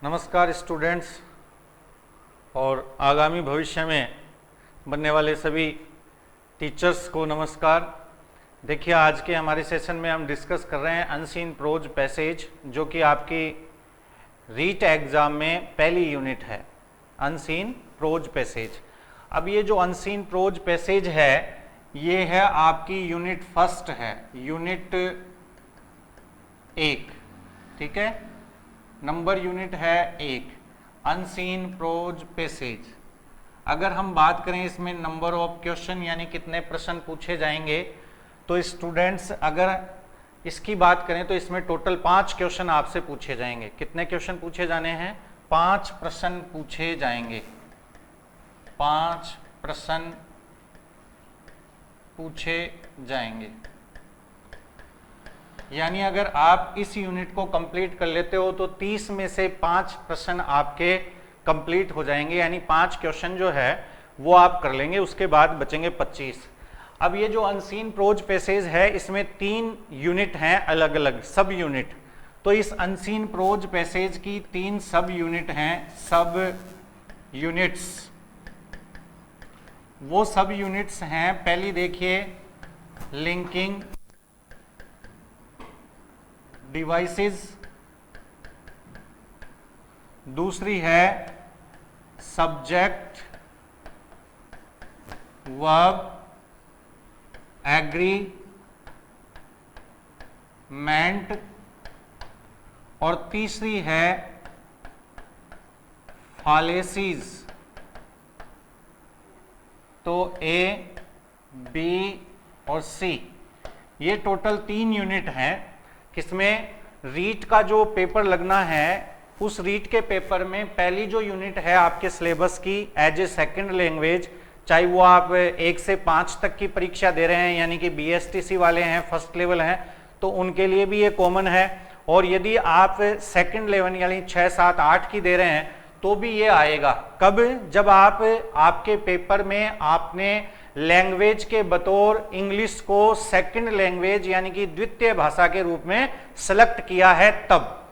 नमस्कार स्टूडेंट्स और आगामी भविष्य में बनने वाले सभी टीचर्स को नमस्कार। देखिए, आज के हमारे सेशन में हम डिस्कस कर रहे हैं अनसीन प्रोज पैसेज, जो कि आपकी रीट एग्जाम में पहली यूनिट है, अनसीन प्रोज पैसेज। अब ये जो अनसीन प्रोज पैसेज है, ये है आपकी यूनिट फर्स्ट है, यूनिट 1, ठीक है, नंबर यूनिट है 1, अनसीन प्रोज पैसेज। अगर हम बात करें इसमें नंबर ऑफ क्वेश्चन यानी कितने प्रश्न पूछे जाएंगे, तो स्टूडेंट्स अगर इसकी बात करें तो इसमें टोटल 5 क्वेश्चन आपसे पूछे जाएंगे। कितने क्वेश्चन पूछे जाने हैं? 5 प्रश्न पूछे जाएंगे, 5 प्रश्न पूछे जाएंगे। यानी अगर आप इस यूनिट को कंप्लीट कर लेते हो तो 30 में से 5 प्रश्न आपके कंप्लीट हो जाएंगे, यानी 5 क्वेश्चन जो है वो आप कर लेंगे, उसके बाद बचेंगे 25। अब ये जो अनसीन प्रोज पैसेज है, इसमें 3 यूनिट हैं, अलग अलग सब यूनिट। तो इस अनसीन प्रोज पैसेज की 3 सब यूनिट हैं, सब यूनिट्स। वो सब यूनिट्स हैं, पहली देखिए लिंकिंग डिवाइसेस, दूसरी है सब्जेक्ट वर्ब एग्रीमेंट, और तीसरी है फालेसीज। तो ए, बी और सी, ये टोटल 3 यूनिट हैं। किसमें? रीट का जो पेपर लगना है, उस रीट के पेपर में पहली जो यूनिट है आपके सिलेबस की एज ए सेकंड लैंग्वेज, चाहे वो आप 1 से 5 तक की परीक्षा दे रहे हैं, यानी कि BSTC वाले हैं, फर्स्ट लेवल हैं, तो उनके लिए भी ये कॉमन है। और यदि आप सेकंड लेवल यानी 6, 7, 8 की दे रहे हैं तो भी ये आएगा। कब? जब आपके पेपर में आपने लैंग्वेज के बतौर इंग्लिश को सेकंड लैंग्वेज यानी कि द्वितीय भाषा के रूप में सेलेक्ट किया है तब।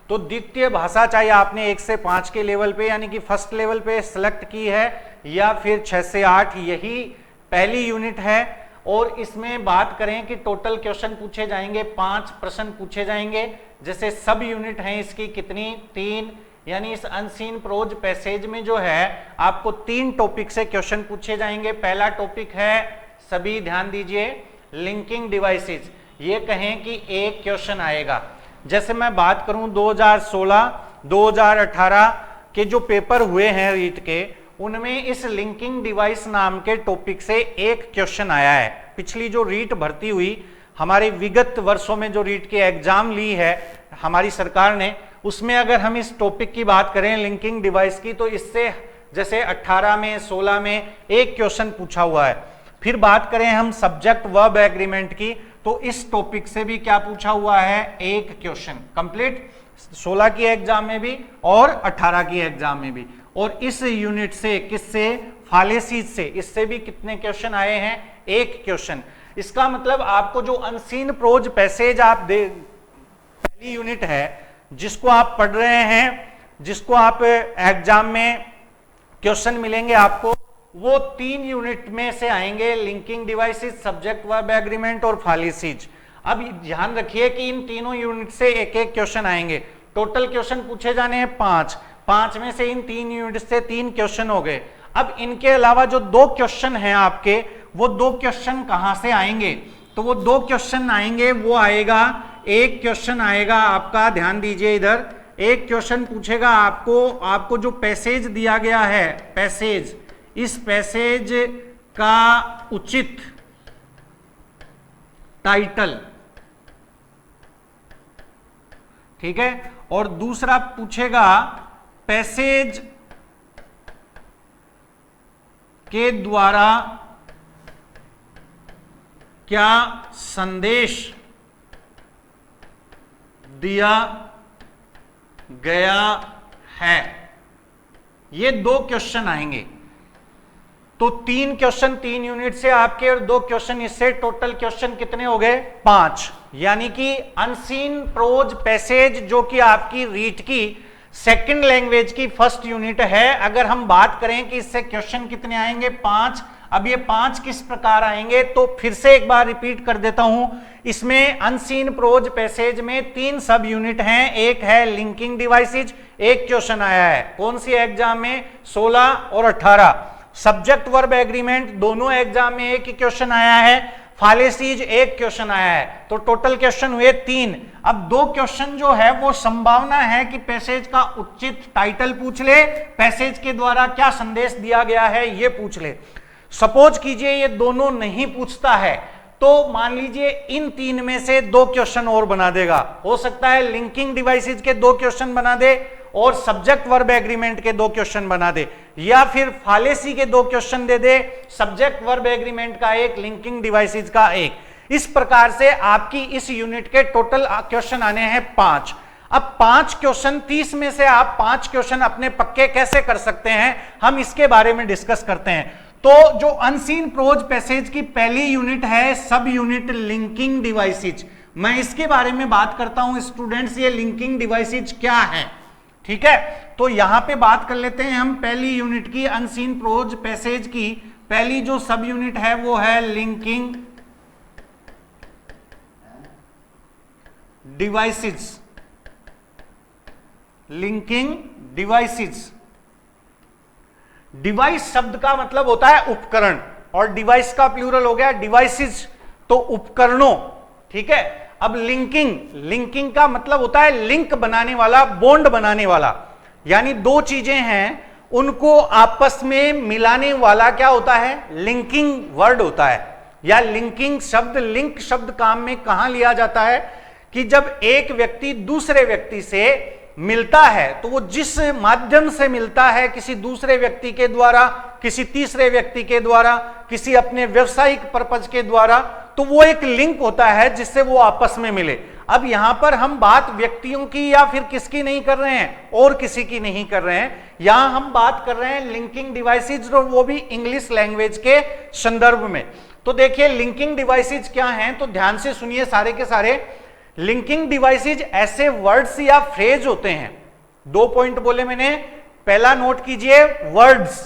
तो द्वितीय भाषा चाहे आपने 1 से 5 के लेवल पे यानी कि फर्स्ट लेवल पे सेलेक्ट की है, या फिर 6 से 8, यही पहली यूनिट है। और इसमें बात करें कि टोटल क्वेश्चन पूछे जाएंगे, 5 प्रश्न पूछे जाएंगे। जैसे सब यूनिट है इसकी कितनी? 3। यानी इस अनसीन प्रोज पैसेज में जो है आपको 3 टॉपिक से क्वेश्चन पूछे जाएंगे। पहला टॉपिक है, सभी ध्यान दीजिए, लिंकिंग डिवाइसेस। ये कहें कि एक क्वेश्चन आएगा। जैसे मैं बात करूं 2016, 2018 के जो पेपर हुए हैं रीट के, उनमें इस लिंकिंग डिवाइस नाम के टॉपिक से एक क्वेश्चन आया है। पिछली जो रीट भर्ती हुई, हमारे विगत वर्षों में जो रीट के एग्जाम ली है हमारी सरकार ने, उसमें अगर हम इस टॉपिक की बात करें लिंकिंग डिवाइस की, तो इससे जैसे 18 में, 16 में एक क्वेश्चन पूछा हुआ है। फिर बात करें हम सब्जेक्ट वर्ब एग्रीमेंट की, तो इस टॉपिक से भी क्या पूछा हुआ है? एक क्वेश्चन कंप्लीट, 16 की एग्जाम में भी और 18 की एग्जाम में भी। और इस यूनिट से, किससे? फालेसीज से, इससे भी कितने क्वेश्चन आए हैं? एक क्वेश्चन। इसका मतलब आपको जो अनसीन प्रोज पैसेज आप पहली यूनिट है जिसको आप पढ़ रहे हैं, जिसको आप एग्जाम में क्वेश्चन मिलेंगे आपको, वो 3 यूनिट में से आएंगे, linking devices, subject verb agreement और फालेसीज। अब ध्यान रखिए कि इन तीनों यूनिट से एक एक क्वेश्चन आएंगे। टोटल क्वेश्चन पूछे जाने हैं 5, 5 में से इन 3 यूनिट से 3 क्वेश्चन हो गए। अब इनके अलावा जो 2 क्वेश्चन हैं आपके, वो 2 क्वेश्चन कहां से आएंगे? तो वो 2 क्वेश्चन आएंगे, वो आएगा, एक क्वेश्चन आएगा आपका, ध्यान दीजिए इधर, एक क्वेश्चन पूछेगा आपको जो पैसेज दिया गया है, पैसेज, इस पैसेज का उचित टाइटल, ठीक है। और दूसरा पूछेगा पैसेज के द्वारा क्या संदेश दिया गया है? ये 2 क्वेश्चन आएंगे। तो 3 क्वेश्चन 3 यूनिट से आपके और 2 क्वेश्चन इससे, टोटल क्वेश्चन कितने हो गए? 5। यानी कि अनसीन प्रोज पैसेज जो कि आपकी रीट की सेकंड लैंग्वेज की फर्स्ट यूनिट है। अगर हम बात करें कि इससे क्वेश्चन कितने आएंगे, 5। अब ये 5 किस प्रकार आएंगे, तो फिर से एक बार रिपीट कर देता हूं। इसमें अनसीन प्रोज पैसेज में 3 सब यूनिट हैं। एक है लिंकिंग डिवाइसेज, एक क्वेश्चन आया है कौन सी एग्जाम में, 16 और 18। सब्जेक्ट वर्ब एग्रीमेंट दोनों एग्जाम में एक ही क्वेश्चन आया है। फालेसीज एक क्वेश्चन आया है। तो टोटल क्वेश्चन हुए 3। अब 2 क्वेश्चन जो है वो संभावना है कि पैसेज का उचित टाइटल पूछ ले, पैसेज के द्वारा क्या संदेश दिया गया है ये पूछ ले। सपोज कीजिए ये दोनों नहीं पूछता है, तो मान लीजिए इन 3 में से 2 क्वेश्चन और बना देगा। हो सकता है लिंकिंग डिवाइसेज के 2 क्वेश्चन बना दे और सब्जेक्ट वर्ब एग्रीमेंट के 2 क्वेश्चन बना दे, या फिर फालेसी के 2 क्वेश्चन दे दे, सब्जेक्ट वर्ब एग्रीमेंट का 1, लिंकिंग डिवाइसेज का 1। इस प्रकार से आपकी इस यूनिट के टोटल क्वेश्चन आने हैं 5। अब 5 क्वेश्चन, 30 में से आप 5 क्वेश्चन अपने पक्के कैसे कर सकते हैं, हम इसके बारे में डिस्कस करते हैं। तो जो अनसीन प्रोज पैसेज की पहली यूनिट है सब यूनिट लिंकिंग डिवाइसेज, मैं इसके बारे में बात करता हूं स्टूडेंट्स। ये लिंकिंग डिवाइसेज क्या है, ठीक है। तो यहां पे बात कर लेते हैं हम पहली यूनिट की, अनसीन प्रोज पैसेज की पहली जो सब यूनिट है वो है linking devices. Linking devices, device शब्द का मतलब होता है उपकरण, और डिवाइस का प्लूरल हो गया डिवाइसेस, तो उपकरणों, ठीक है। अब लिंकिंग का मतलब होता है लिंक बनाने वाला, बॉन्ड बनाने वाला, यानी 2 चीजें हैं उनको आपस में मिलाने वाला क्या होता है, लिंकिंग वर्ड होता है। या लिंकिंग शब्द, लिंक शब्द काम में कहां लिया जाता है कि जब एक व्यक्ति दूसरे व्यक्ति से मिलता है, तो वो जिस माध्यम से मिलता है, किसी दूसरे व्यक्ति के द्वारा, किसी तीसरे व्यक्ति के द्वारा, किसी अपने व्यवसायिक पर्पज के द्वारा, तो वो एक लिंक होता है जिससे वो आपस में मिले। अब यहां पर हम बात व्यक्तियों की या फिर किसकी नहीं कर रहे हैं, और किसी की नहीं कर रहे हैं, यहां हम बात कर रहे हैं लिंकिंग डिवाइसेज, और वो भी इंग्लिश लैंग्वेज के संदर्भ में। तो देखिए लिंकिंग डिवाइसेज क्या हैं, तो ध्यान से सुनिए सारे के सारे। लिंकिंग डिवाइसेज ऐसे वर्ड्स या फ्रेज होते हैं, 2 पॉइंट बोले मैंने, पहला नोट कीजिए वर्ड्स,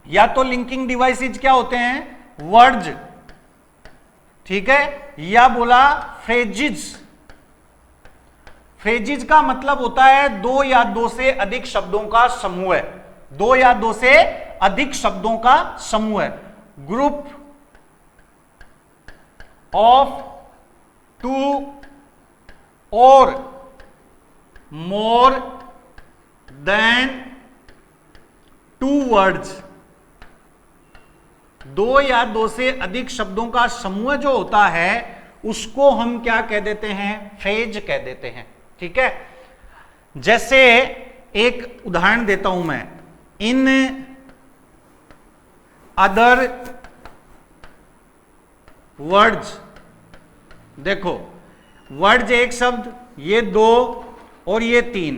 या तो लिंकिंग डिवाइसेज क्या होते हैं, वर्ड्स, ठीक है, या बोला फ्रेजिज। फ्रेजिज का मतलब होता है 2 या 2 से अधिक शब्दों का समूह है, 2 या 2 से अधिक शब्दों का समूह है। ग्रुप ऑफ 2 और मोर देन 2 वर्ड्स, 2 या 2 से अधिक शब्दों का समूह जो होता है उसको हम क्या कह देते हैं, फ्रेज कह देते हैं, ठीक है। जैसे एक उदाहरण देता हूं मैं, इन अदर वर्ड्स, देखो वर्ड्स एक शब्द, ये 2 और ये 3,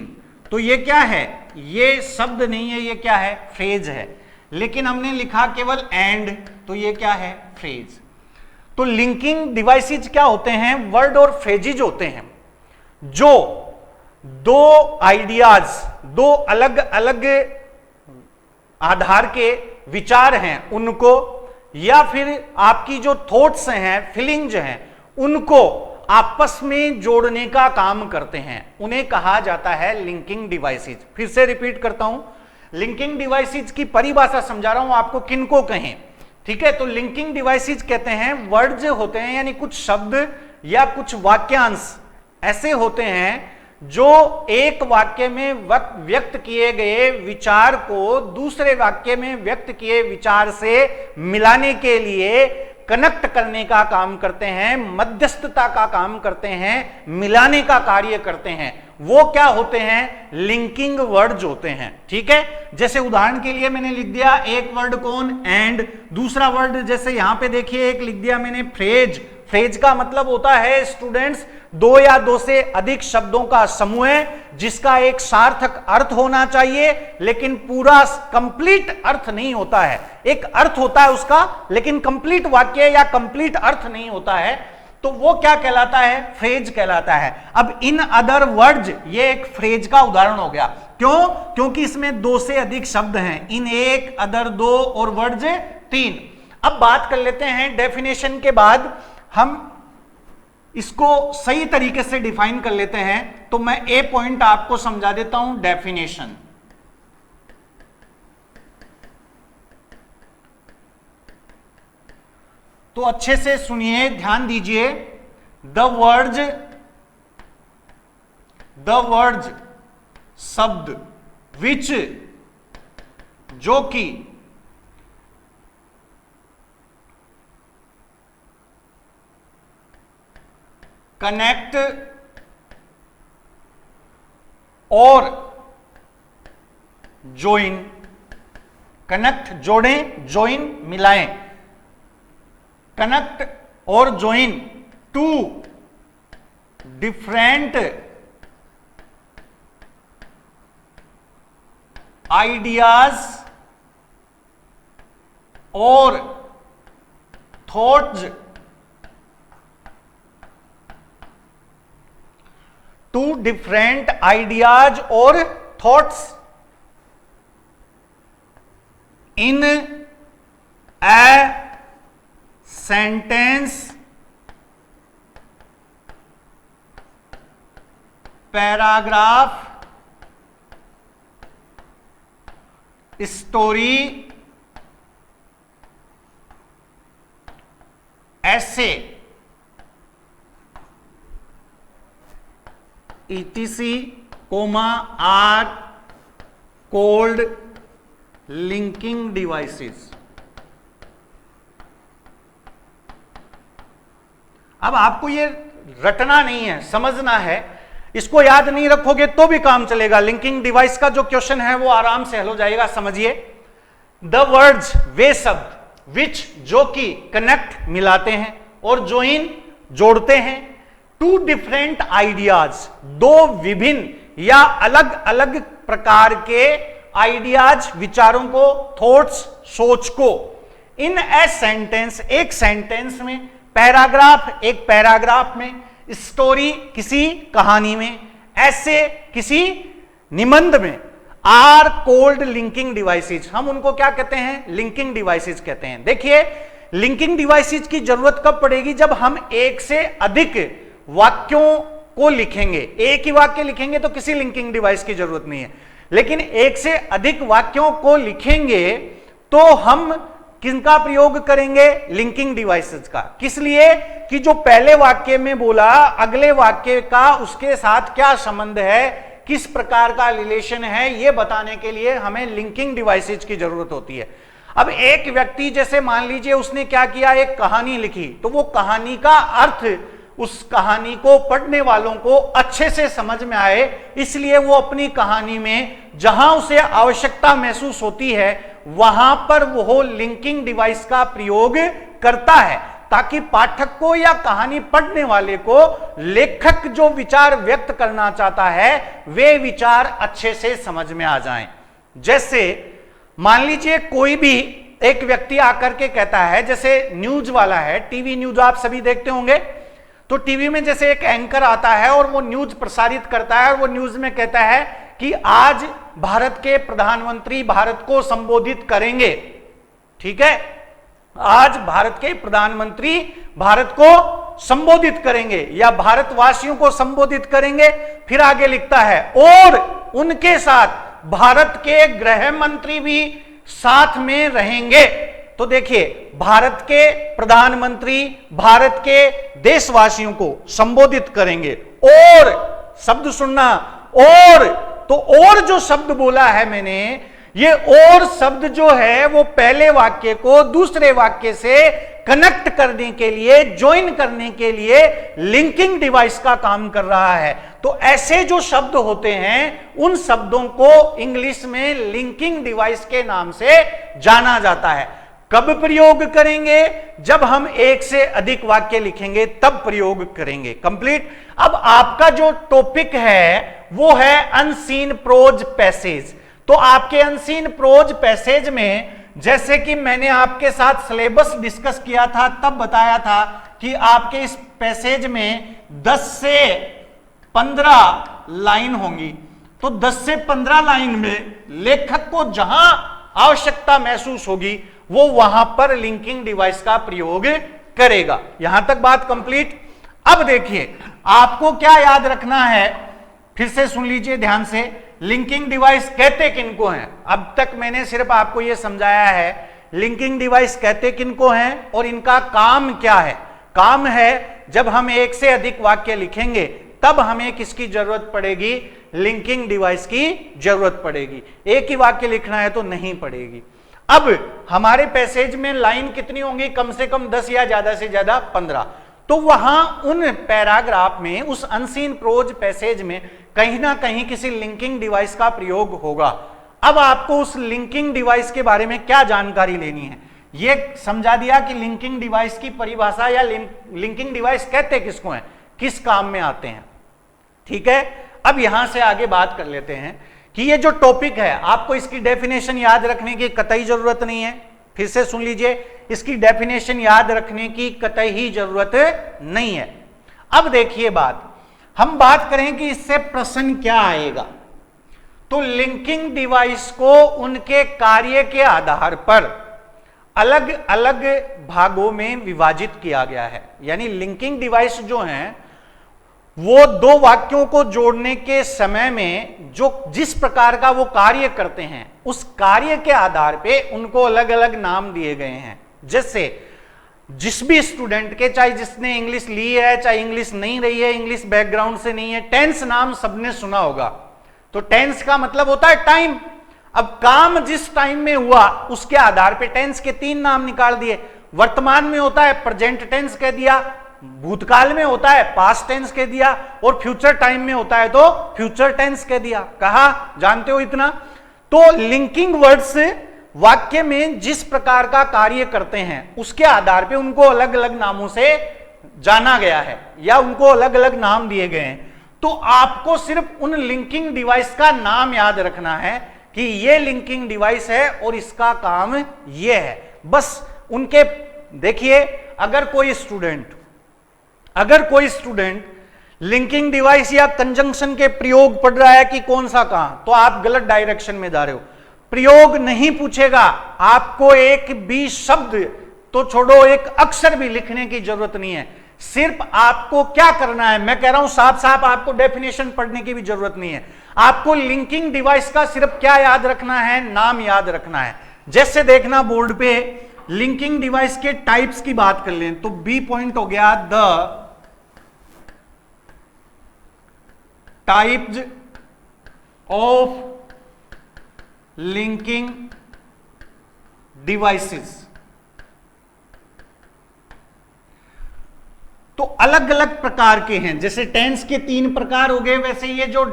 तो ये क्या है, ये शब्द नहीं है, ये क्या है, फ्रेज है। लेकिन हमने लिखा केवल एंड, तो ये क्या है, फ्रेज। तो लिंकिंग डिवाइसेज क्या होते हैं, वर्ड और फ्रेजेज होते हैं जो 2 आइडियाज, 2 अलग अलग आधार के विचार हैं उनको, या फिर आपकी जो थॉट्स हैं, फीलिंग्स हैं, उनको आपस में जोड़ने का काम करते हैं, उन्हें कहा जाता है लिंकिंग डिवाइसेज। फिर से रिपीट करता हूं, लिंकिंग डिवाइसेज की परिभाषा समझा रहा हूं आपको, किनको कहें, ठीक है। तो लिंकिंग डिवाइसेज कहते हैं वर्ड्स होते हैं, यानी कुछ शब्द या कुछ वाक्यांश ऐसे होते हैं जो एक वाक्य में व्यक्त किए गए विचार को दूसरे वाक्य में व्यक्त किए विचार से मिलाने के लिए कनेक्ट करने का काम करते हैं, मध्यस्थता का काम करते हैं, मिलाने का कार्य करते हैं। वो क्या होते हैं, लिंकिंग वर्ड्स होते हैं, ठीक है। जैसे उदाहरण के लिए मैंने लिख दिया एक वर्ड कौन, एंड, दूसरा वर्ड जैसे यहां पे देखिए एक लिख दिया मैंने फ्रेज। फ्रेज का मतलब होता है स्टूडेंट्स 2 या 2 से अधिक शब्दों का समूह है जिसका एक सार्थक अर्थ होना चाहिए, लेकिन पूरा कंप्लीट अर्थ नहीं होता है। एक अर्थ होता है उसका, लेकिन कंप्लीट वाक्य या कंप्लीट अर्थ नहीं होता है। तो वो क्या कहलाता है? फ्रेज कहलाता है। अब इन अदर वर्ड्स, ये एक फ्रेज का उदाहरण हो गया। क्यों? क्योंकि इसमें दो से अधिक शब्द हैं। इन एक, अदर दो और वर्ड्स तीन। अब बात कर लेते हैं डेफिनेशन के बाद हम इसको सही तरीके से डिफाइन कर लेते हैं। तो मैं ए पॉइंट आपको समझा देता हूं, डेफिनेशन। तो अच्छे से सुनिए, ध्यान दीजिए। द वर्ड्स शब्द विच, जो कि कनेक्ट और जॉइन, कनेक्ट जोड़ें, जॉइन मिलाएं, कनेक्ट और जॉइन टू डिफरेंट आइडियाज और थॉट्स, टू डिफरेंट आइडियाज और thoughts in a sentence, paragraph, story, essay, etc, comma, are called linking devices. अब आपको ये रटना नहीं है, समझना है। इसको याद नहीं रखोगे तो भी काम चलेगा। लिंकिंग डिवाइस का जो क्वेश्चन है वो आराम से हल हो जाएगा। समझिए, द वर्ड्स, वे शब्द, विच, जो कि कनेक्ट मिलाते हैं और जॉइन जोड़ते हैं, टू डिफरेंट आइडियाज, दो विभिन्न या अलग अलग प्रकार के आइडियाज, विचारों को, थॉट्स, सोच को, इन ए सेंटेंस, एक सेंटेंस में, पैराग्राफ, एक पैराग्राफ में, स्टोरी, किसी कहानी में, ऐसे, किसी निबंध में, आर कोल्ड लिंकिंग डिवाइसेज। हम उनको क्या कहते हैं? लिंकिंग डिवाइसेज कहते हैं। देखिए, लिंकिंग डिवाइसेज की जरूरत कब पड़ेगी? जब हम एक से अधिक वाक्यों को लिखेंगे। एक ही वाक्य लिखेंगे तो किसी लिंकिंग डिवाइस की जरूरत नहीं है, लेकिन एक से अधिक वाक्यों को लिखेंगे तो हम किनका प्रयोग करेंगे? लिंकिंग डिवाइसेस का। किस लिए? कि जो पहले वाक्य में बोला, अगले वाक्य का उसके साथ क्या संबंध है, किस प्रकार का रिलेशन है, यह बताने के लिए हमें लिंकिंग डिवाइसेस की जरूरत होती है। अब एक व्यक्ति, जैसे मान लीजिए उसने क्या किया, एक कहानी लिखी, तो वो कहानी का अर्थ उस कहानी को पढ़ने वालों को अच्छे से समझ में आए, इसलिए वो अपनी कहानी में जहां उसे आवश्यकता महसूस होती है वहां पर वो लिंकिंग डिवाइस का प्रयोग करता है, ताकि पाठक को या कहानी पढ़ने वाले को लेखक जो विचार व्यक्त करना चाहता है वे विचार अच्छे से समझ में आ जाएं। जैसे मान लीजिए कोई भी एक व्यक्ति आकर के कहता है, जैसे न्यूज वाला है, टीवी न्यूज आप सभी देखते होंगे, तो टीवी में जैसे एक एंकर आता है और वो न्यूज प्रसारित करता है और वो न्यूज में कहता है कि आज भारत के प्रधानमंत्री भारत को संबोधित करेंगे। ठीक है, आज भारत के प्रधानमंत्री भारत को संबोधित करेंगे या भारतवासियों को संबोधित करेंगे। फिर आगे लिखता है और उनके साथ भारत के गृह मंत्री भी साथ में रहेंगे। तो देखिए, भारत के प्रधानमंत्री भारत के देशवासियों को संबोधित करेंगे। और शब्द सुनना, और तो और जो शब्द बोला है मैंने, ये और शब्द जो है वो पहले वाक्य को दूसरे वाक्य से कनेक्ट करने के लिए, ज्वाइन करने के लिए लिंकिंग डिवाइस का काम कर रहा है। तो ऐसे जो शब्द होते हैं उन शब्दों को इंग्लिश में लिंकिंग डिवाइस के नाम से जाना जाता है। कब प्रयोग करेंगे? जब हम एक से अधिक वाक्य लिखेंगे तब प्रयोग करेंगे। कंप्लीट। अब आपका जो टॉपिक है वो है अनसीन प्रोज पैसेज। तो आपके अनसीन प्रोज पैसेज में, जैसे कि मैंने आपके साथ सिलेबस डिस्कस किया था, तब बताया था कि आपके इस पैसेज में 10 से 15 लाइन होंगी, तो 10 से 15 लाइन में लेखक को जहां आवश्यकता महसूस होगी वो वहां पर लिंकिंग डिवाइस का प्रयोग करेगा। यहां तक बात कंप्लीट। अब देखिए आपको क्या याद रखना है, फिर से सुन लीजिए ध्यान से। लिंकिंग डिवाइस कहते किनको हैं? अब तक मैंने सिर्फ आपको यह समझाया है लिंकिंग डिवाइस कहते किनको हैं और इनका काम क्या है। काम है जब हम एक से अधिक वाक्य लिखेंगे तब हमें किसकी जरूरत पड़ेगी? लिंकिंग डिवाइस की जरूरत पड़ेगी। एक ही वाक्य लिखना है तो नहीं पड़ेगी। अब हमारे पैसेज में लाइन कितनी होंगी? कम से कम 10 या ज्यादा से ज्यादा 15। तो वहां उन पैराग्राफ में, उस अनसीन प्रोज पैसेज में कहीं ना कहीं किसी लिंकिंग डिवाइस का प्रयोग होगा। अब आपको उस लिंकिंग डिवाइस के बारे में क्या जानकारी लेनी है? यह समझा दिया कि लिंकिंग डिवाइस की परिभाषा या लिंकिंग डिवाइस कहते किसको हैं, किस काम में आते हैं। ठीक है, अब यहां से आगे बात कर लेते हैं कि ये जो टॉपिक है आपको इसकी डेफिनेशन याद रखने की कतई जरूरत नहीं है। फिर से सुन लीजिए, इसकी डेफिनेशन याद रखने की कतई ही जरूरत नहीं है। अब देखिए हम बात करें कि इससे प्रश्न क्या आएगा। तो लिंकिंग डिवाइस को उनके कार्य के आधार पर अलग अलग भागों में विभाजित किया गया है। यानी लिंकिंग डिवाइस जो हैं वो दो वाक्यों को जोड़ने के समय में जिस प्रकार का वो कार्य करते हैं उस कार्य के आधार पे उनको अलग अलग नाम दिए गए हैं। जैसे जिस भी स्टूडेंट के, चाहे जिसने इंग्लिश ली है चाहे इंग्लिश नहीं रही है, इंग्लिश बैकग्राउंड से नहीं है, टेंस नाम सबने सुना होगा। तो टेंस का मतलब होता है टाइम। अब काम जिस टाइम में हुआ उसके आधार पे टेंस के 3 नाम निकाल दिए। वर्तमान में होता है प्रेजेंट टेंस कह दिया, भूतकाल में होता है पास्ट टेंस कह दिया, और फ्यूचर टाइम में होता है तो फ्यूचर टेंस कह दिया। कहा जानते हो इतना? तो लिंकिंग वर्ड्स वाक्य में जिस प्रकार का कार्य करते हैं उसके आधार पे उनको अलग अलग नामों से जाना गया है या उनको अलग अलग नाम दिए गए हैं। तो आपको सिर्फ उन लिंकिंग डिवाइस का नाम याद रखना है कि ये लिंकिंग डिवाइस है और इसका काम ये है। बस उनके देखिए, अगर कोई स्टूडेंट लिंकिंग डिवाइस या कंजंक्शन के प्रयोग पढ़ रहा है कि कौन सा कहां, तो आप गलत डायरेक्शन में जा रहे हो। प्रयोग नहीं पूछेगा, आपको एक भी शब्द तो छोड़ो, एक अक्षर भी लिखने की जरूरत नहीं है। सिर्फ आपको क्या करना है, मैं कह रहा हूं साफ साफ, आपको डेफिनेशन पढ़ने की भी जरूरत नहीं है। आपको लिंकिंग डिवाइस का सिर्फ क्या याद रखना है? नाम याद रखना है। जैसे देखना बोर्ड पे, लिंकिंग डिवाइस के टाइप्स की बात कर लें तो बी पॉइंट हो गया the types of linking devices. तो अलग अलग प्रकार के हैं। जैसे टेंस के 3 प्रकार हो गए, वैसे ये जो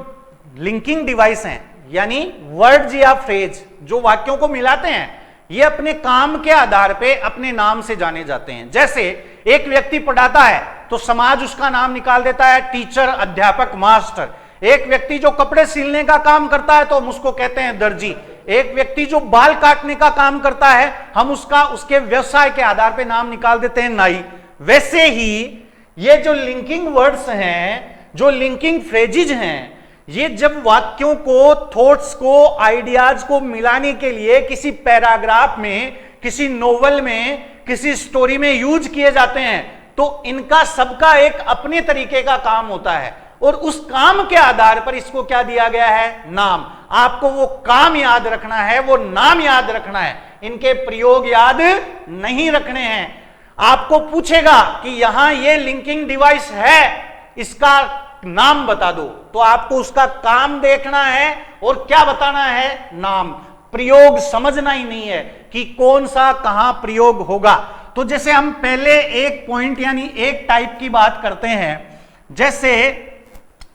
लिंकिंग डिवाइस हैं यानी वर्ड्स या फ्रेज जो वाक्यों को मिलाते हैं, ये अपने काम के आधार पे अपने नाम से जाने जाते हैं। जैसे एक व्यक्ति पढ़ाता है तो समाज उसका नाम निकाल देता है टीचर, अध्यापक, मास्टर। एक व्यक्ति जो कपड़े सिलने का काम करता है तो हम उसको कहते हैं दर्जी। एक व्यक्ति जो बाल काटने का काम करता है हम उसके व्यवसाय के आधार पे नाम निकाल देते हैं नाई। वैसे ही ये जो लिंकिंग वर्ड्स हैं, जो लिंकिंग फ्रेजेज हैं, ये जब वाक्यों को, थॉट्स को, आइडियाज को मिलाने के लिए किसी पैराग्राफ में, किसी नोवेल में, किसी स्टोरी में यूज किए जाते हैं तो इनका सबका एक अपने तरीके का काम होता है और उस काम के आधार पर इसको क्या दिया गया है? नाम। आपको वो काम याद रखना है, वो नाम याद रखना है, इनके प्रयोग याद नहीं रखने हैं। आपको पूछेगा कि यहां ये लिंकिंग डिवाइस है, इसका नाम बता दो, तो आपको उसका काम देखना है और क्या बताना है? नाम। प्रयोग समझना ही नहीं है कि कौन सा कहां प्रयोग होगा। तो जैसे हम पहले एक पॉइंट यानी एक टाइप की बात करते हैं, जैसे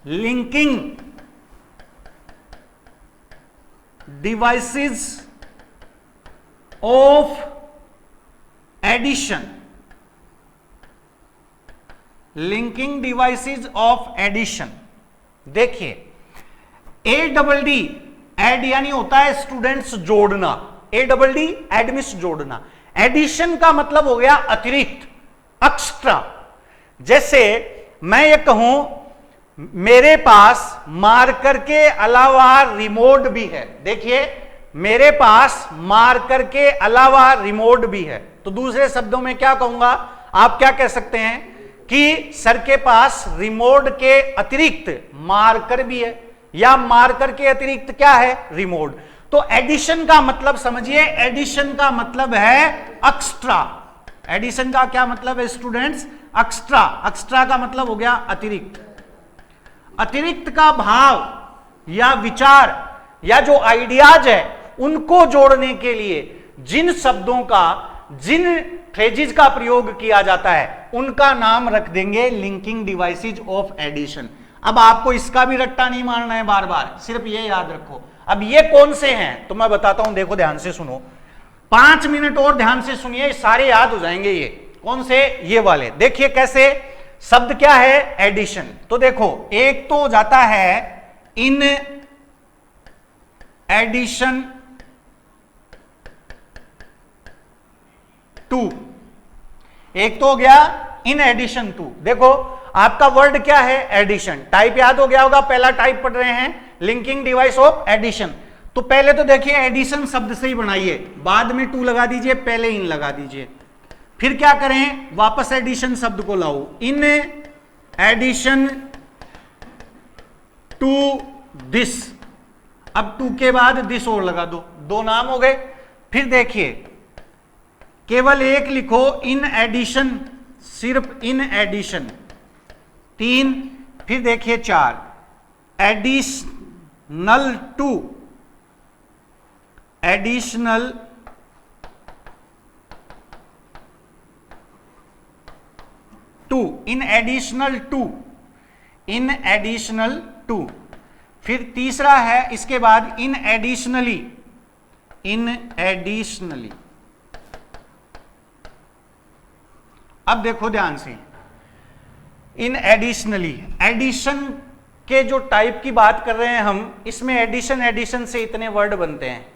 linking devices of addition. Linking devices of addition, देखिए ADD एड यानी होता है स्टूडेंट्स जोड़ना, ADD एडमिस जोड़ना। एडिशन का मतलब हो गया अतिरिक्त, एक्स्ट्रा। जैसे मैं ये कहूं मेरे पास मार्कर के अलावा रिमोट भी है, देखिए मेरे पास मार्कर के अलावा रिमोट भी है, तो दूसरे शब्दों में क्या कहूंगा, आप क्या कह सकते हैं कि सर के पास रिमोट के अतिरिक्त मार्कर भी है, या मार्कर के अतिरिक्त क्या है, रिमोट। तो एडिशन का मतलब समझिए, एडिशन का मतलब है एक्स्ट्रा। एडिशन का क्या मतलब है स्टूडेंट्स, एक्स्ट्रा। एक्स्ट्रा का मतलब हो गया अतिरिक्त। अतिरिक्त का भाव या विचार या जो आइडियाज है उनको जोड़ने के लिए जिन शब्दों का, जिन फ्रेजेस का प्रयोग किया जाता है उनका नाम रख देंगे लिंकिंग डिवाइसेज ऑफ एडिशन। अब आपको इसका भी रट्टा नहीं मारना है बार बार, सिर्फ ये याद रखो। अब ये कौन से हैं तो मैं बताता हूं, देखो ध्यान से सुनो, 5 मिनट और ध्यान से सुनिए, सारे याद हो जाएंगे। ये कौन से, ये वाले। देखिए कैसे, शब्द क्या है, एडिशन। तो देखो एक तो हो जाता है इन एडिशन टू, एक तो हो गया इन एडिशन टू। देखो आपका वर्ड क्या है, एडिशन। टाइप याद हो गया होगा, पहला टाइप पढ़ रहे हैं, लिंकिंग डिवाइस ऑफ एडिशन। तो पहले तो देखिए एडिशन शब्द से ही बनाइए, बाद में टू लगा दीजिए, पहले इन लगा दीजिए। फिर क्या करें, वापस एडिशन शब्द को लाओ, इन एडिशन टू दिस। अब टू के बाद दिस और लगा दो, दो नाम हो गए। फिर देखिए केवल एक लिखो, इन एडिशन, सिर्फ इन एडिशन, 3। फिर देखिए 4, additional to, additional to, in additional to, in additional to. फिर तीसरा है इसके बाद इन एडिशनली, इन एडिशनली। अब देखो ध्यान से, इन एडिशनली, एडिशन के जो टाइप की बात कर रहे हैं हम, इसमें एडिशन, एडिशन से इतने वर्ड बनते हैं।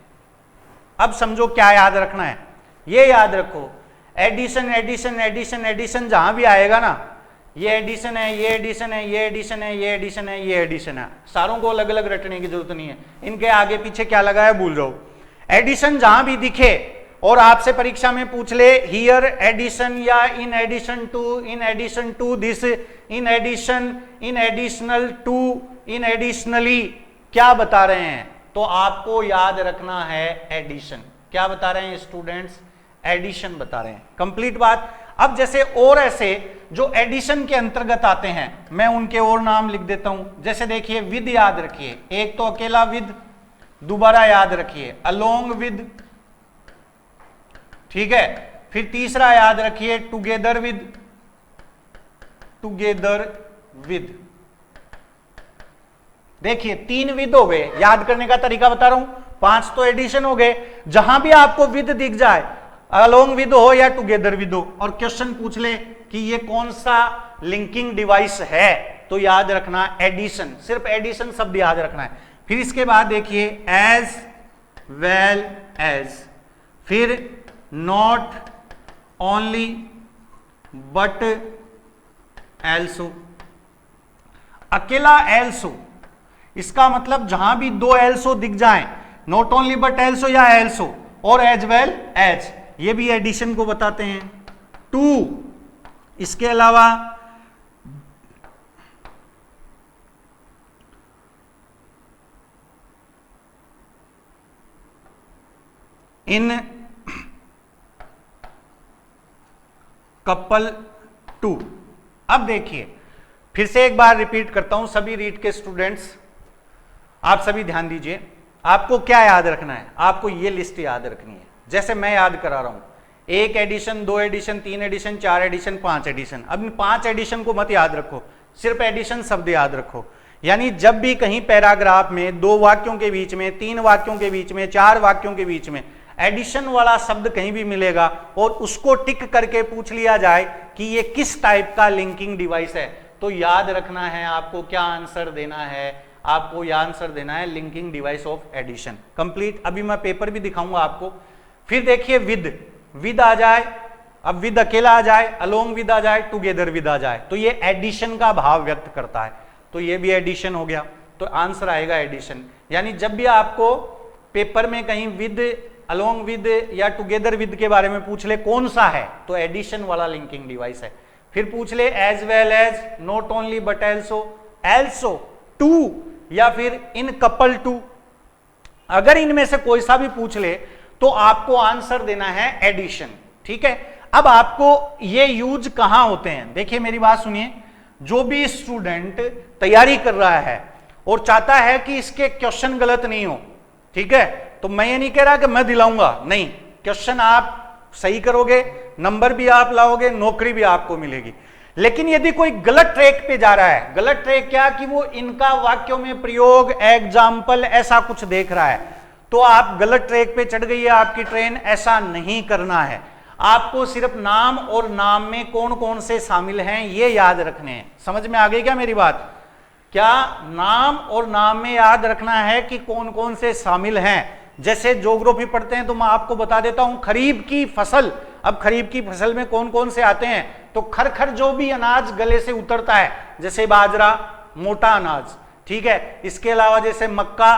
अब समझो क्या याद रखना है, ये याद रखो, एडिशन एडिशन एडिशन एडिशन जहां भी आएगा ना, ये एडिशन है, ये एडिशन है, ये एडिशन है, ये एडिशन है, ये एडिशन है, सारों को अलग अलग रटने की जरूरत नहीं है, इनके आगे पीछे क्या लगा है भूल जाओ। एडिशन जहां भी दिखे और आपसे परीक्षा में पूछ ले हियर एडिशन या in addition to this, in addition, in additional to, in additionally, क्या बता रहे हैं, तो आपको याद रखना है एडिशन। क्या बता रहे हैं स्टूडेंट्स, एडिशन बता रहे हैं। कंप्लीट बात। अब जैसे और ऐसे जो एडिशन के अंतर्गत आते हैं, मैं उनके और नाम लिख देता हूं। जैसे देखिए विद याद रखिए, एक तो अकेला विद, दोबारा याद रखिए अलोंग विद, ठीक है। फिर तीसरा याद रखिए टुगेदर विद, टुगेदर विद। देखिए 3 विद हो गए, याद करने का तरीका बता रहा हूं। 5 तो एडिशन हो गए, जहां भी आपको विद दिख जाए, अलोंग विद हो या टुगेदर विद हो, और क्वेश्चन पूछ ले कि ये कौन सा लिंकिंग डिवाइस है, तो याद रखना एडिशन, सिर्फ एडिशन शब्द याद रखना है। फिर इसके बाद देखिए एज वेल एज, फिर नॉट ओनली बट एल्सो, अकेला एल्सो, इसका मतलब जहां भी 2 एल्सो दिख जाएं, नॉट ओनली बट एल्सो या एल्सो, और एज वेल एज, ये भी एडिशन को बताते हैं। 2, इसके अलावा इन कपल टू। अब देखिए फिर से एक बार रिपीट करता हूं, सभी रीड के स्टूडेंट्स आप सभी ध्यान दीजिए। आपको क्या याद रखना है, आपको ये लिस्ट याद रखनी है जैसे मैं याद करा रहा हूं, 1 addition, 2 addition, 3 addition, 4 addition, 5 addition. अब इन 5 एडिशन को मत याद रखो, सिर्फ एडिशन शब्द याद रखो। यानी जब भी कहीं पैराग्राफ में 2 वाक्यों के बीच में, 3 वाक्यों के बीच में, 4 वाक्यों के बीच में एडिशन वाला शब्द कहीं भी मिलेगा और उसको टिक करके पूछ लिया जाए कि ये किस टाइप का लिंकिंग डिवाइस है, तो याद रखना है आपको क्या आंसर देना है, आपको यह आंसर देना है linking device of addition. Complete. अभी मैं पेपर भी दिखाऊंगा आपको। फिर देखिए विद, विद आ जाए, अब विद अकेला आ जाए, अलोंग विद आ जाए, टुगेदर विद आ जाए, तो ये एडिशन का भाव व्यक्त करता है, तो ये भी एडिशन हो गया, तो आंसर आएगा एडिशन। यानी जब भी आपको पेपर में कहीं विद, अलोंग विद या टुगेदर विद के बारे में पूछ ले कौन सा है, तो एडिशन वाला लिंकिंग डिवाइस है। फिर पूछ ले as well as, not only but also, also, too, या फिर इन कपल टू, अगर इनमें से कोई सा भी पूछ ले तो आपको आंसर देना है एडिशन। ठीक है, अब आपको ये यूज कहां होते हैं, देखिए मेरी बात सुनिए, जो भी स्टूडेंट तैयारी कर रहा है और चाहता है कि इसके क्वेश्चन गलत नहीं हो, ठीक है, तो मैं ये नहीं कह रहा कि मैं दिलाऊंगा, नहीं, क्वेश्चन आप सही करोगे, नंबर भी आप लाओगे, नौकरी भी आपको मिलेगी। लेकिन यदि कोई गलत ट्रैक पे जा रहा है, गलत ट्रैक क्या कि वो इनका वाक्यों में प्रयोग, एग्जाम्पल ऐसा कुछ देख रहा है, तो आप गलत ट्रैक पे चढ़ गई है आपकी ट्रेन, ऐसा नहीं करना है। आपको सिर्फ नाम और नाम में कौन कौन से शामिल हैं ये याद रखने हैं। समझ में आ गई क्या मेरी बात? क्या नाम और नाम में याद रखना है कि कौन कौन से शामिल हैं। जैसे ज्योग्राफी पढ़ते हैं तो मैं आपको बता देता हूं खरीफ की फसल, अब खरीफ की फसल में कौन कौन से आते हैं, तो खरखर जो भी अनाज गले से उतरता है, जैसे बाजरा, मोटा अनाज, ठीक है, इसके अलावा जैसे मक्का,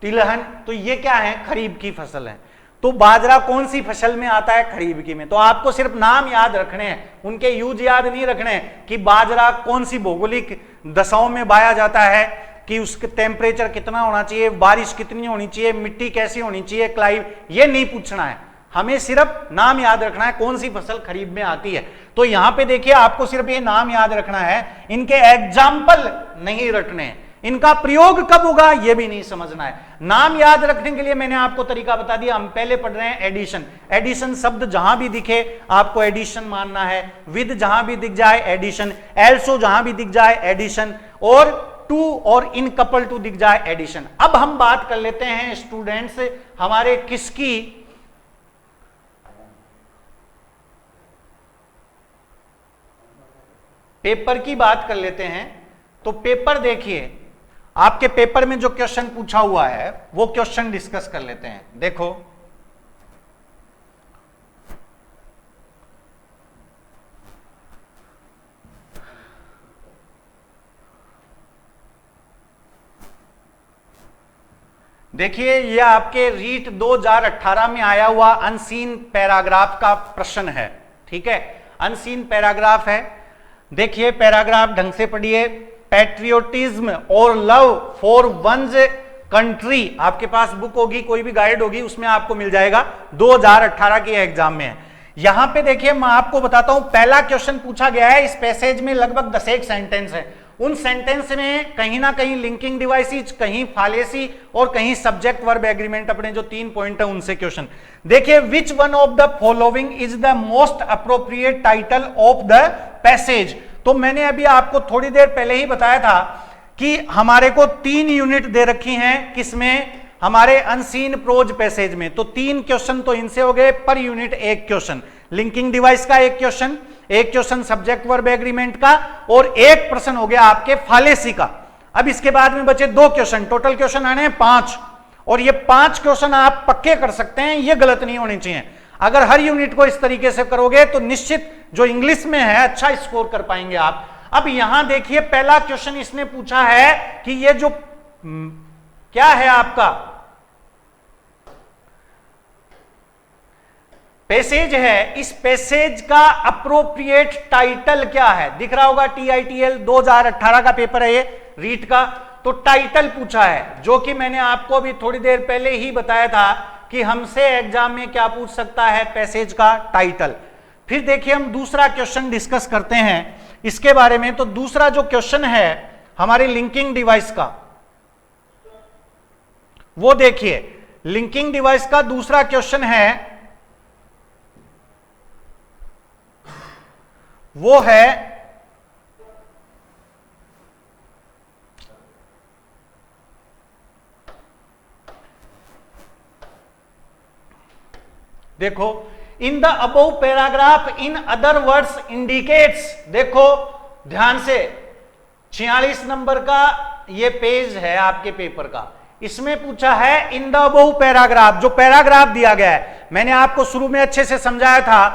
तिलहन, तो ये क्या है, खरीफ की फसल है। तो बाजरा कौन सी फसल में आता है, खरीफ की में। तो आपको सिर्फ नाम याद रखने हैं, उनके यूज याद नहीं रखने हैं कि बाजरा कौन सी भौगोलिक दशाओं में बाया जाता है, कि उसके टेम्परेचर कितना होना चाहिए, बारिश कितनी होनी चाहिए, मिट्टी कैसी होनी चाहिए, क्लाइमेट, ये नहीं पूछना है, हमें सिर्फ नाम याद रखना है कौन सी फसल खरीफ में आती है। तो यहां पे देखिए आपको सिर्फ ये नाम याद रखना है, इनके एग्जाम्पल नहीं रखने हैं, इनका प्रयोग कब होगा ये भी नहीं समझना है। नाम याद रखने के लिए मैंने आपको तरीका बता दिया, हम पहले पढ़ रहे हैं एडिशन। एडिशन शब्द जहां भी दिखे आपको एडिशन मानना है, विद जहां भी दिख जाए एडिशन, एल्सो जहां भी दिख जाए एडिशन, और टू और इन कपल टू दिख जाए एडिशन। अब हम बात कर लेते हैं स्टूडेंट्स हमारे किसकी, पेपर की बात कर लेते हैं। तो पेपर देखिए, आपके पेपर में जो क्वेश्चन पूछा हुआ है वो क्वेश्चन डिस्कस कर लेते हैं। देखो देखिए, ये आपके रीट 2018 में आया हुआ अनसीन पैराग्राफ का प्रश्न है, ठीक है, अनसीन पैराग्राफ है। देखिए पैराग्राफ ढंग से पढ़िए, पैट्रियोटिज्म और लव फॉर वंस कंट्री, आपके पास बुक होगी, कोई भी गाइड होगी, उसमें आपको मिल जाएगा, 2018 के एग्जाम में है। यहां पे देखिए मैं आपको बताता हूं, पहला क्वेश्चन पूछा गया है, इस पैसेज में लगभग 10 सेंटेंस है, उन सेंटेंस में कहीं ना कहीं लिंकिंग डिवाइसेस, कहीं फालेसी और कहीं सब्जेक्ट वर्ब एग्रीमेंट, अपने जो 3 पॉइंट है उनसे क्वेश्चन। देखिए, which one of the following is the most appropriate title of the passage. तो मैंने अभी आपको थोड़ी देर पहले ही बताया था कि हमारे को 3 यूनिट दे रखी हैं, किसमें, हमारे अनसीन प्रोज पैसेज में। तो 3 क्वेश्चन तो इनसे हो गए, per unit 1 question, linking device का 1 question, 1 question subject verb agreement का, और 1 प्रश्न हो गया आपके फालेसी का। अब इसके बाद में बचे 2 क्वेश्चन, टोटल क्वेश्चन आने हैं 5, और ये 5 क्वेश्चन आप पक्के कर सकते हैं, ये गलत नहीं होने चाहिए। अगर हर यूनिट को इस तरीके से करोगे तो निश्चित जो इंग्लिश में है अच्छा स्कोर कर पाएंगे आप। अब यहां देखिए पहला क्वेश्चन इसने पूछा है कि ये जो क्या है आपका पैसेज है, इस पैसेज का अप्रोप्रिएट टाइटल क्या है, दिख रहा होगा, TITL 2018 का पेपर है ये, रीट का। तो टाइटल पूछा है, जो कि मैंने आपको अभी थोड़ी देर पहले ही बताया था कि हमसे एग्जाम में क्या पूछ सकता है, पैसेज का टाइटल। फिर देखिए हम दूसरा क्वेश्चन डिस्कस करते हैं इसके बारे में। तो दूसरा जो क्वेश्चन है हमारे लिंकिंग डिवाइस का, वो देखिए, लिंकिंग डिवाइस का दूसरा क्वेश्चन है, वो है देखो, in the above paragraph in other words indicates, देखो ध्यान से, 46 नंबर का ये पेज है आपके पेपर का, इसमें पूछा है इन द अबव पैराग्राफ, जो पैराग्राफ दिया गया है, मैंने आपको शुरू में अच्छे से समझाया था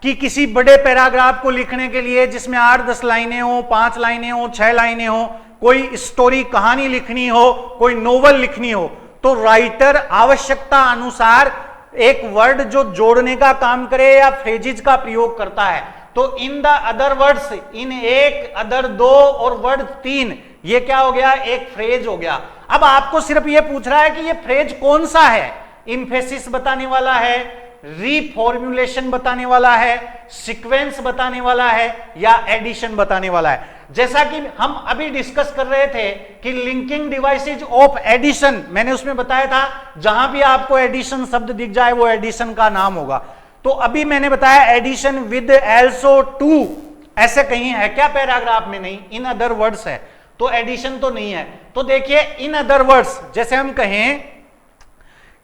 कि किसी बड़े पैराग्राफ को लिखने के लिए जिसमें 8-10 लाइनें हो, 5 लाइनें हो, 6 लाइनें हो, कोई स्टोरी कहानी लिखनी हो, कोई नोवेल लिखनी हो, तो राइटर आवश्यकता अनुसार एक वर्ड जो जोड़ने का काम करे या फ्रेजेज का प्रयोग करता है। तो इन द अदर वर्ड्स, इन एक, अदर दो और वर्ड 3, ये क्या हो गया, एक फ्रेज हो गया। अब आपको सिर्फ ये पूछ रहा है कि ये फ्रेज कौन सा है, इंफेसिस बताने वाला है, रीफॉर्मुलेशन बताने वाला है, सीक्वेंस बताने वाला है या एडिशन बताने वाला है। जैसा कि हम अभी डिस्कस कर रहे थे कि लिंकिंग डिवाइसेज ऑफ एडिशन, मैंने उसमें बताया था जहां भी आपको एडिशन शब्द दिख जाए वो एडिशन का नाम होगा। तो अभी मैंने बताया एडिशन विद एल्सो टू, ऐसे कहीं है क्या पैराग्राफ में? नहीं, इन अदर वर्ड्स है, तो एडिशन तो नहीं है। तो देखिए इन अदर वर्ड्स, जैसे हम कहें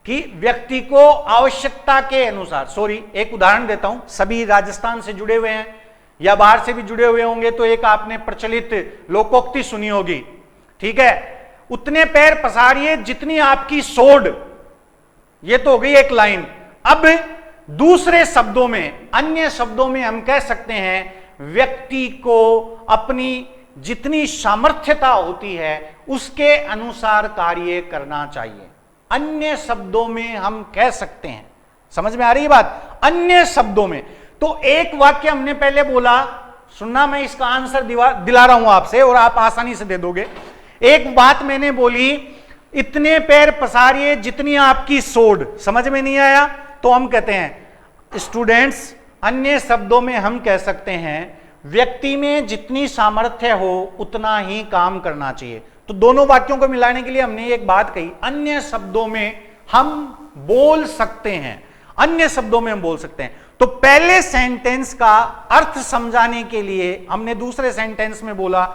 कि व्यक्ति को आवश्यकता के अनुसार, सॉरी एक उदाहरण देता हूं, सभी राजस्थान से जुड़े हुए हैं या बाहर से भी जुड़े हुए होंगे, तो एक आपने प्रचलित लोकोक्ति सुनी होगी, ठीक है, उतने पैर पसारिए जितनी आपकी सोड, ये तो हो गई एक लाइन। अब दूसरे शब्दों में, अन्य शब्दों में हम कह सकते हैं व्यक्ति को अपनी जितनी सामर्थ्यता होती है उसके अनुसार कार्य करना चाहिए। अन्य शब्दों में हम कह सकते हैं, समझ में आ रही है बात? अन्य शब्दों में। तो एक वाक्य हमने पहले बोला, सुनना, मैं इसका आंसर दिला रहा हूं आपसे और आप आसानी से दे दोगे। एक बात मैंने बोली, इतने पैर पसारिए जितनी आपकी सोड, समझ में नहीं आया? तो हम कहते हैं स्टूडेंट्स, अन्य शब्दों में हम कह सकते हैं व्यक्ति में जितनी सामर्थ्य हो उतना ही काम करना चाहिए। तो दोनों वाक्यों को मिलाने के लिए हमने एक बात कही, अन्य शब्दों में हम बोल सकते हैं, अन्य शब्दों में हम बोल सकते हैं। तो पहले सेंटेंस का अर्थ समझाने के लिए हमने दूसरे सेंटेंस में बोला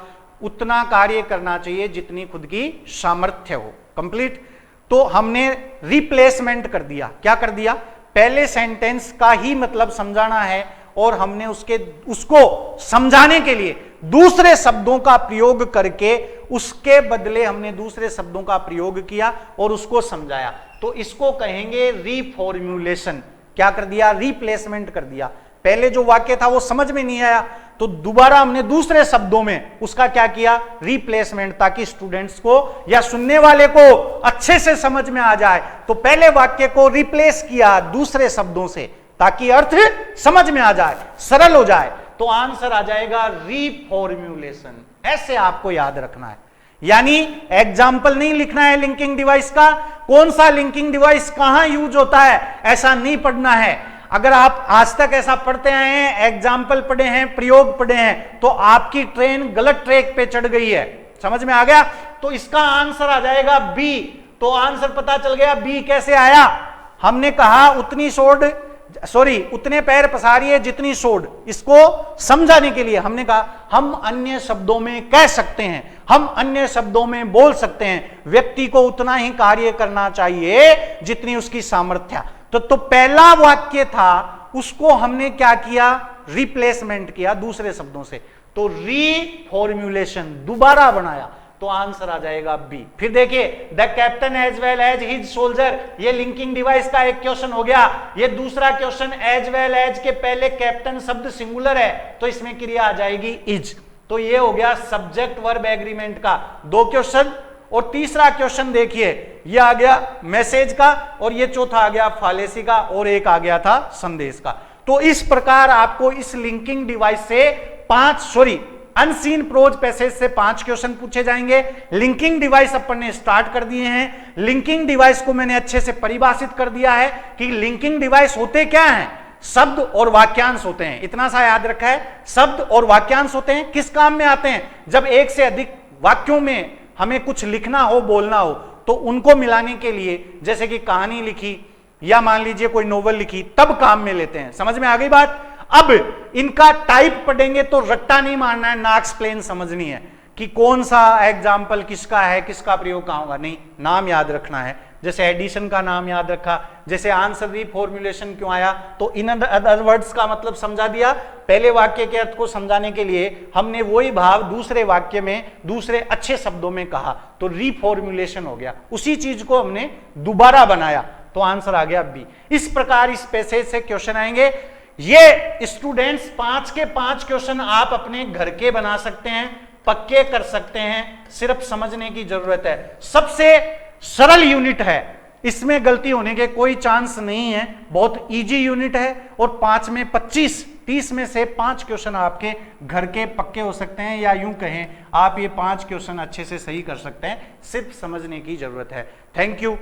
उतना कार्य करना चाहिए जितनी खुद की सामर्थ्य हो। कंप्लीट। तो हमने रिप्लेसमेंट कर दिया। क्या कर दिया? पहले सेंटेंस का ही मतलब समझाना है और हमने उसको समझाने के लिए दूसरे शब्दों का प्रयोग करके उसके बदले हमने दूसरे शब्दों का प्रयोग किया और उसको समझाया। तो इसको कहेंगे रीफॉर्मुलेशन। क्या कर दिया? रिप्लेसमेंट कर दिया। पहले जो वाक्य था वो समझ में नहीं आया तो दोबारा हमने दूसरे शब्दों में उसका क्या किया? रिप्लेसमेंट, ताकि स्टूडेंट्स को या सुनने वाले को अच्छे से समझ में आ जाए। तो पहले वाक्य को रिप्लेस किया दूसरे शब्दों से ताकि अर्थ समझ में आ जाए, सरल हो जाए। तो आंसर आ जाएगा रीफॉर्मुलेशन। ऐसे आपको याद रखना है, यानी एग्जाम्पल नहीं लिखना है लिंकिंग डिवाइस का, कौन सा लिंकिंग डिवाइस कहां यूज होता है ऐसा नहीं पढ़ना है। अगर आप आज तक ऐसा पढ़ते आए हैं, एग्जाम्पल पढ़े हैं, प्रयोग पढ़े हैं, तो आपकी ट्रेन गलत ट्रैक पे चढ़ गई है। समझ में आ गया? तो इसका आंसर आ जाएगा बी। तो आंसर पता चल गया बी कैसे आया। हमने कहा उतने पैर पसारिए जितनी सोड। इसको समझाने के लिए हमने कहा हम अन्य शब्दों में कह सकते हैं, हम अन्य शब्दों में बोल सकते हैं, व्यक्ति को उतना ही कार्य करना चाहिए जितनी उसकी सामर्थ्य। तो पहला वाक्य था उसको हमने क्या किया? रिप्लेसमेंट किया दूसरे शब्दों से। तो रीफॉर्मुलेशन, दोबारा बनाया। तो आंसर आ जाएगा बी। फिर देखिए, the captain as well as his soldier, ये लिंकिंग डिवाइस का एक क्वेश्चन हो गया। ये दूसरा क्वेश्चन, एज वेल एज के पहले कैप्टन शब्द सिंगुलर है तो इसमें क्रिया आ जाएगी इज। तो ये हो गया सब्जेक्ट वर्ब एग्रीमेंट का 2 क्वेश्चन। और तीसरा क्वेश्चन देखिए, ये आ गया मैसेज का और ये चौथा आ गया फालेसी का और एक आ गया था संदेश का। तो इस प्रकार आपको इस लिंकिंग डिवाइस से अनसीन प्रोज पैसेज से 5 क्वेश्चन पूछे जाएंगे। लिंकिंग डिवाइस अपन ने स्टार्ट कर दिए हैं। लिंकिंग डिवाइस को मैंने अच्छे से परिभाषित कर दिया है कि लिंकिंग डिवाइस होते क्या हैं? शब्द और वाक्यांश होते हैं। इतना सा याद रखा है, शब्द और वाक्यांश होते हैं। किस काम में आते हैं? जब एक से अधिक वाक्यों में हमें कुछ लिखना हो, बोलना हो, तो उनको मिलाने के लिए, जैसे कि कहानी लिखी या मान लीजिए कोई नोवेल लिखी, तब काम में लेते हैं। समझ में आ गई बात? अब इनका टाइप पढ़ेंगे तो रट्टा नहीं मारना है, ना एक्सप्लेन समझनी है कि कौन सा एग्जाम्पल किसका है, किसका प्रयोग कहां होगा। नहीं, नाम याद रखना है। जैसे एडिशन का नाम याद रखा, जैसे आंसर रीफॉर्मुलेशन क्यों आया, तो इन अदर वर्ड्स का मतलब समझा दिया। पहले वाक्य के अर्थ को समझाने के लिए हमने वही भाव दूसरे वाक्य में दूसरे अच्छे शब्दों में कहा, तो रीफॉर्मुलेशन हो गया। उसी चीज को हमने दोबारा बनाया, तो आंसर आ गया बी। इस प्रकार इस पैसेज से क्वेश्चन आएंगे ये स्टूडेंट्स 5 के 5 क्वेश्चन आप अपने घर के बना सकते हैं, पक्के कर सकते हैं, सिर्फ समझने की जरूरत है। सबसे सरल यूनिट है, इसमें गलती होने के कोई चांस नहीं है, बहुत इजी यूनिट है। और 5 में 25, 30 में से 5 क्वेश्चन आपके घर के पक्के हो सकते हैं, या यूं कहें आप ये 5 क्वेश्चन अच्छे से सही कर सकते हैं, सिर्फ समझने की जरूरत है। Thank you.